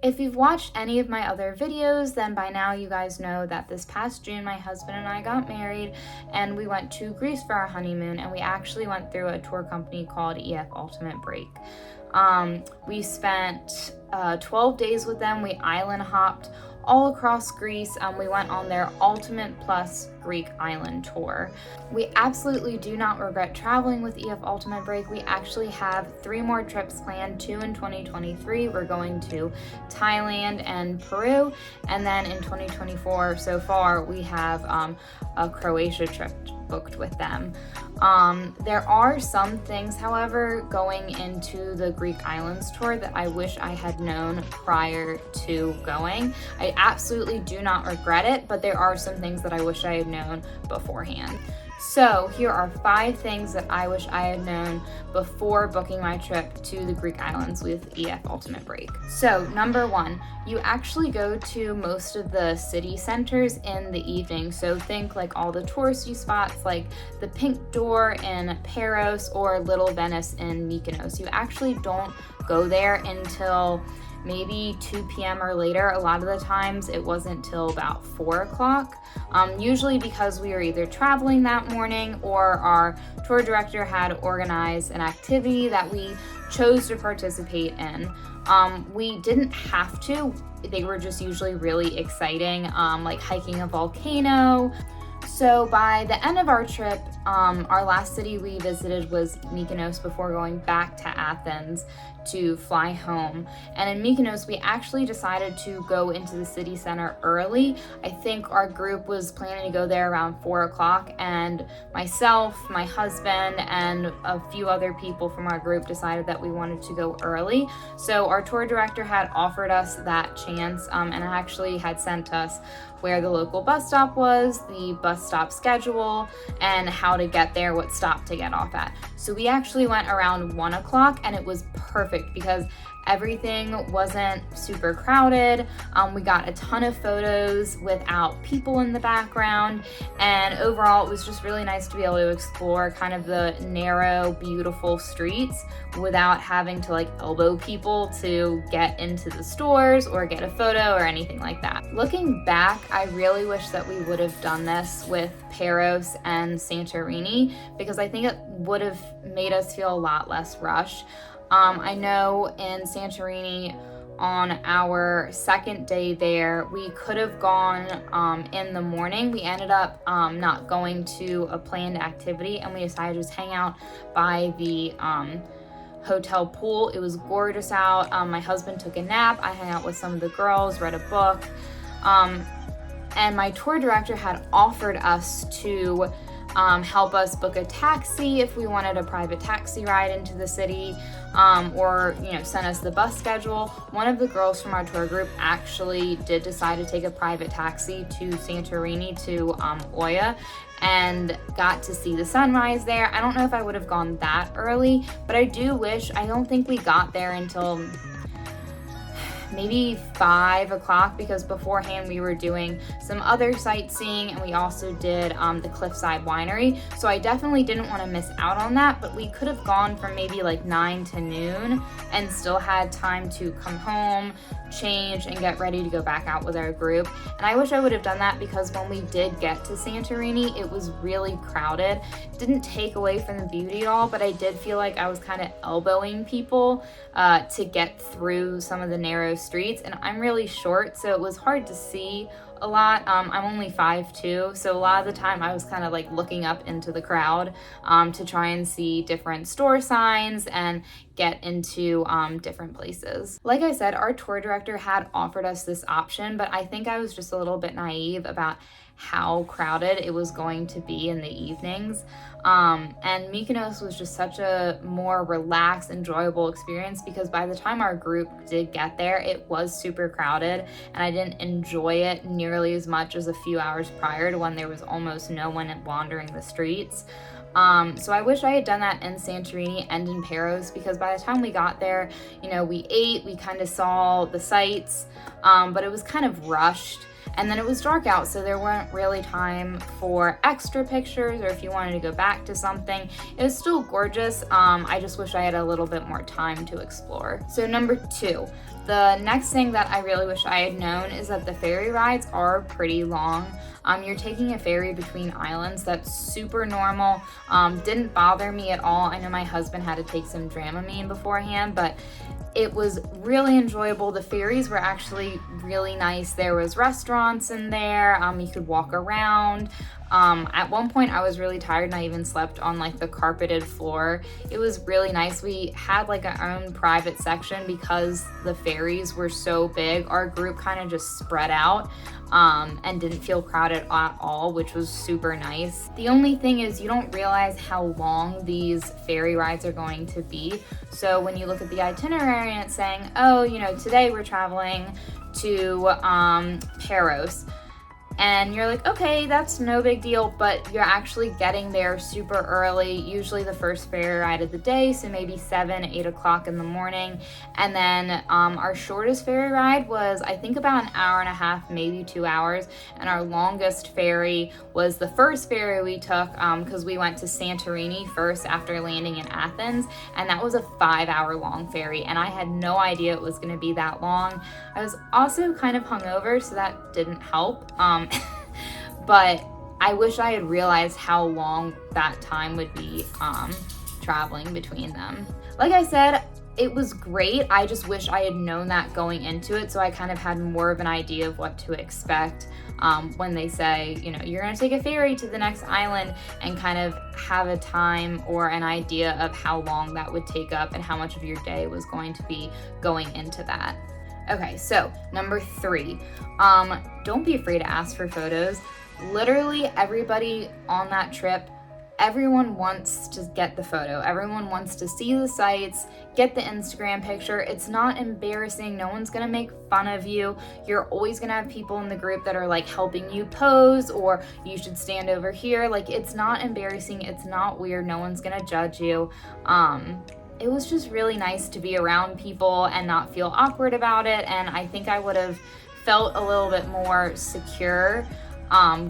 If you've watched any of my other videos, then by now you guys know that this past June my husband and I got married and we went to Greece for our honeymoon, and we actually went through a tour company called EF Ultimate Break. We spent 12 days with them. We island hopped all across Greece. We went on their Ultimate Plus Greek Island Tour. We absolutely do not regret traveling with EF Ultimate Break. We actually have 3 more trips planned, 2 in 2023. We're going to Thailand and Peru, and then in 2024 so far we have a Croatia trip booked with them. There are some things, however, going into the Greek Islands tour that I wish I had known prior to going. I absolutely do not regret it, but there are some things that I wish I had known beforehand. So here are 5 things that I wish I had known before booking my trip to the Greek islands with EF Ultimate Break. So number 1, you actually go to most of the city centers in the evening. So think like all the touristy spots like the Pink Door in Paros or Little Venice in Mykonos. You actually don't go there until maybe 2 p.m. or later. A lot of the times it wasn't till about 4 o'clock. Usually because we were either traveling that morning or our tour director had organized an activity that we chose to participate in. We didn't have to. They were just usually really exciting, like hiking a volcano. So by the end of our trip, our last city we visited was Mykonos before going back to Athens to fly home. And in Mykonos, we actually decided to go into the city center early. I think our group was planning to go there around 4 o'clock, and myself, my husband, and a few other people from our group decided that we wanted to go early. So our tour director had offered us that chance, and actually had sent us where the local bus stop was, the bus stop schedule, and how to get there, what stop to get off at. So we actually went around 1 o'clock, and it was perfect because everything wasn't super crowded. We got a ton of photos without people in the background, and overall it was just really nice to be able to explore kind of the narrow, beautiful streets without having to like elbow people to get into the stores or get a photo or anything like that. Looking back, I really wish that we would have done this with Paros and Santorini, because I think it would have made us feel a lot less rushed. I know in Santorini, on our second day there, we could have gone in the morning. We ended up not going to a planned activity, and we decided to just hang out by the hotel pool. It was gorgeous out. My husband took a nap. I hung out with some of the girls, read a book. And my tour director had offered us to help us book a taxi if we wanted a private taxi ride into the city, or send us the bus schedule. One of the girls from our tour group actually did decide to take a private taxi to Santorini, to Oia, and got to see the sunrise there. I don't know if I would have gone that early, but I don't think we got there until maybe 5 o'clock, because beforehand we were doing some other sightseeing, and we also did the Cliffside Winery. So I definitely didn't want to miss out on that, but we could have gone from maybe like 9 to noon and still had time to come home, change, and get ready to go back out with our group. And I wish I would have done that, because when we did get to Santorini, it was really crowded. It didn't take away from the beauty at all, but I did feel like I was kind of elbowing people to get through some of the narrow streets, and I'm really short, so it was hard to see a lot. I'm only 5'2", so a lot of the time I was kind of like looking up into the crowd to try and see different store signs and get into different places. Like I said, our tour director had offered us this option, but I think I was just a little bit naive about how crowded it was going to be in the evenings. And Mykonos was just such a more relaxed, enjoyable experience, because by the time our group did get there, it was super crowded, and I didn't enjoy it nearly as much as a few hours prior to when there was almost no one wandering the streets. So I wish I had done that in Santorini and in Paros, because by the time we got there, you know, we ate, we kind of saw the sights, but it was kind of rushed. And then it was dark out, so there weren't really time for extra pictures, or if you wanted to go back to something. It was still gorgeous. I just wish I had a little bit more time to explore. So number 2, the next thing that I really wish I had known is that the ferry rides are pretty long. You're taking a ferry between islands. That's super normal. Didn't bother me at all. I know my husband had to take some Dramamine beforehand, but it was really enjoyable. The ferries were actually really nice. There was restaurants in there. You could walk around. At one point I was really tired and I even slept on like the carpeted floor. It was really nice. We had like our own private section because the ferries were so big. Our group kind of just spread out and didn't feel crowded at all, which was super nice. The only thing is you don't realize how long these ferry rides are going to be. So when you look at the itinerary and it's saying, oh, you know, today we're traveling to Paros, and you're like, okay, that's no big deal, but you're actually getting there super early, usually the first ferry ride of the day, so maybe 7, 8 o'clock in the morning. And then our shortest ferry ride was, I think, about an hour and a half, maybe 2 hours. And our longest ferry was the first ferry we took, because we went to Santorini first after landing in Athens, and that was a 5-hour long ferry, and I had no idea it was gonna be that long. I was also kind of hungover, so that didn't help. But I wish I had realized how long that time would be traveling between them. Like I said, it was great. I just wish I had known that going into it, so I kind of had more of an idea of what to expect when they say, you know, you're gonna take a ferry to the next island, and kind of have a time or an idea of how long that would take up and how much of your day was going to be going into that. Okay, so number 3, don't be afraid to ask for photos. Literally everybody on that trip, everyone wants to get the photo. Everyone wants to see the sights, get the Instagram picture. It's not embarrassing. No one's gonna make fun of you. You're always gonna have people in the group that are like helping you pose, or you should stand over here. Like, it's not embarrassing. It's not weird. No one's gonna judge you. It was just really nice to be around people and not feel awkward about it. And I think I would have felt a little bit more secure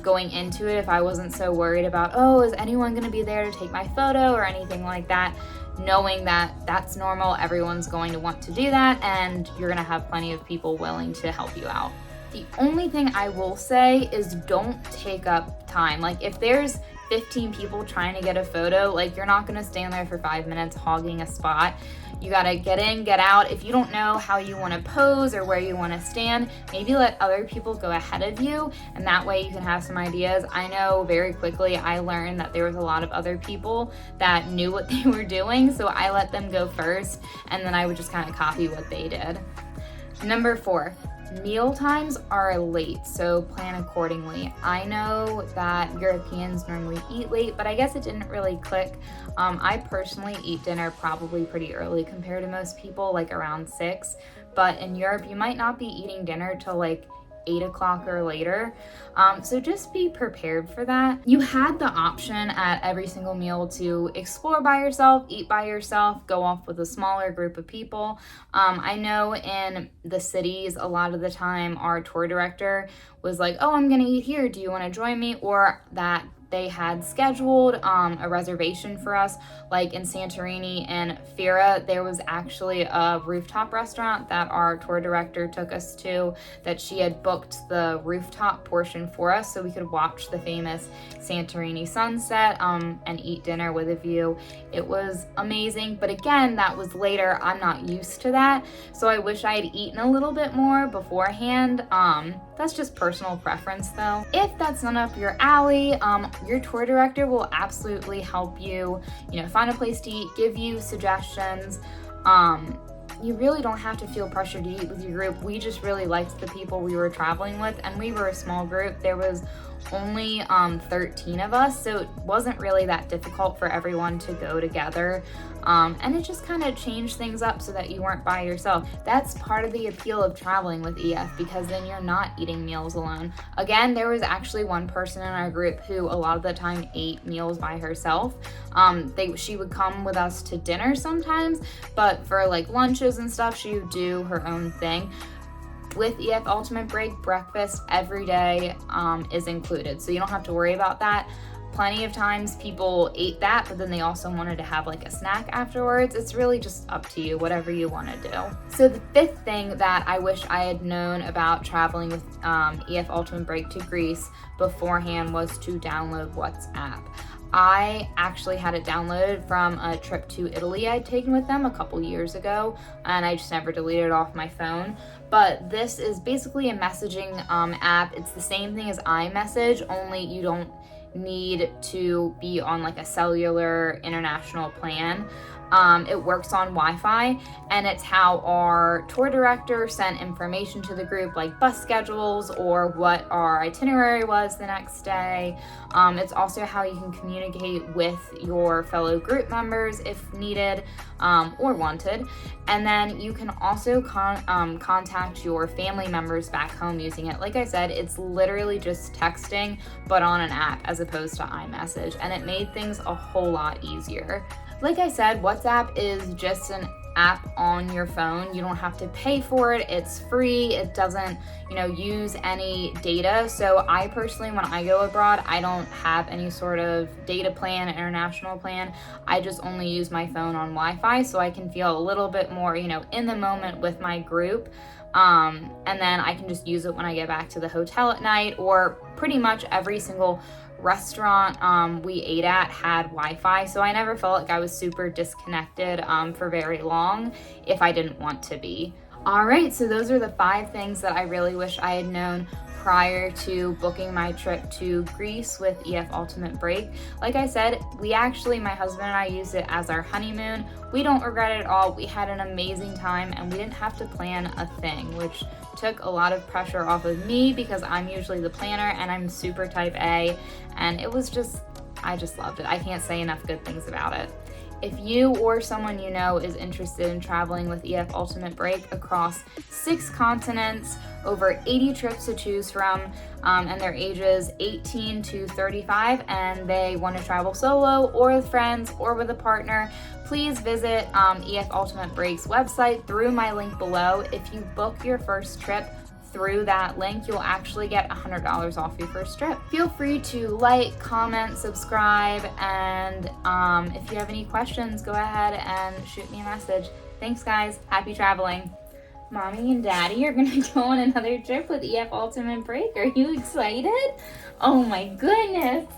going into it if I wasn't so worried about, oh, is anyone gonna be there to take my photo or anything like that, knowing that that's normal, everyone's going to want to do that, and you're gonna have plenty of people willing to help you out. The only thing I will say is don't take up time. Like, if there's 15 people trying to get a photo, like, you're not gonna stand there for 5 minutes hogging a spot. You gotta get in, get out. If you don't know how you wanna pose or where you wanna stand, maybe let other people go ahead of you, and that way you can have some ideas. I know very quickly I learned that there was a lot of other people that knew what they were doing, so I let them go first, and then I would just kind of copy what they did. Number 4, meal times are late, so plan accordingly. I know that Europeans normally eat late, but I guess it didn't really click. I personally eat dinner probably pretty early compared to most people, like around 6. But in Europe, you might not be eating dinner till like 8 o'clock or later. So just be prepared for that. You had the option at every single meal to explore by yourself, eat by yourself, go off with a smaller group of people. I know in the cities, a lot of the time our tour director was like, oh, I'm gonna eat here, do you want to join me? Or that they had scheduled a reservation for us. Like in Santorini and Ferry, there was actually a rooftop restaurant that our tour director took us to, that she had booked the rooftop portion for us so we could watch the famous Santorini sunset and eat dinner with a view. It was amazing, but again, that was later. I'm not used to that, so I wish I had eaten a little bit more beforehand. That's just personal preference though. If that's not up your alley, your tour director will absolutely help you, find a place to eat, give you suggestions. You really don't have to feel pressured to eat with your group. We just really liked the people we were traveling with, and we were a small group. There was only 13 of us, so it wasn't really that difficult for everyone to go together. and it just kind of changed things up so that you weren't by yourself. That's part of the appeal of traveling with EF, because then you're not eating meals alone. Again, there was actually one person in our group who a lot of the time ate meals by herself. She would come with us to dinner sometimes, but for like lunches and stuff, she would do her own thing. With EF Ultimate Break, breakfast every day is included, so you don't have to worry about that. Plenty of times people ate that, but then they also wanted to have like a snack afterwards. It's really just up to you, whatever you want to do. So the fifth thing that I wish I had known about traveling with EF Ultimate Break to Greece beforehand was to download WhatsApp. I actually had it downloaded from a trip to Italy I'd taken with them a couple years ago, and I just never deleted it off my phone. But this is basically a messaging app. It's the same thing as iMessage, only you don't need to be on like a cellular international plan. It works on Wi-Fi, and it's how our tour director sent information to the group, like bus schedules or what our itinerary was the next day. It's also how you can communicate with your fellow group members if needed or wanted. And then you can also contact your family members back home using it. Like I said, it's literally just texting, but on an app as opposed to iMessage, and it made things a whole lot easier. Like I said, WhatsApp is just an app on your phone. You don't have to pay for it. It's free. It doesn't, use any data. So I personally, when I go abroad, I don't have any sort of data plan, international plan. I just only use my phone on Wi-Fi, so I can feel a little bit more, in the moment with my group. And then I can just use it when I get back to the hotel at night, or pretty much every single restaurant we ate at had Wi-Fi, so I never felt like I was super disconnected for very long if I didn't want to be. All right, so those are the 5 things that I really wish I had known prior to booking my trip to Greece with EF Ultimate Break. Like I said, my husband and I used it as our honeymoon. We don't regret it at all. We had an amazing time, and we didn't have to plan a thing, which took a lot of pressure off of me because I'm usually the planner and I'm super type A, and I just loved it. I can't say enough good things about it. If you or someone you know is interested in traveling with EF Ultimate Break across 6 continents, over 80 trips to choose from, and their ages 18 to 35, and they want to travel solo or with friends or with a partner, please visit EF Ultimate Break's website through my link below. If you book your first trip through that link, you'll actually get $100 off your first trip. Feel free to like, comment, subscribe, and if you have any questions, go ahead and shoot me a message. Thanks, guys. Happy traveling. Mommy and Daddy are gonna go on another trip with EF Ultimate Break. Are you excited? Oh my goodness.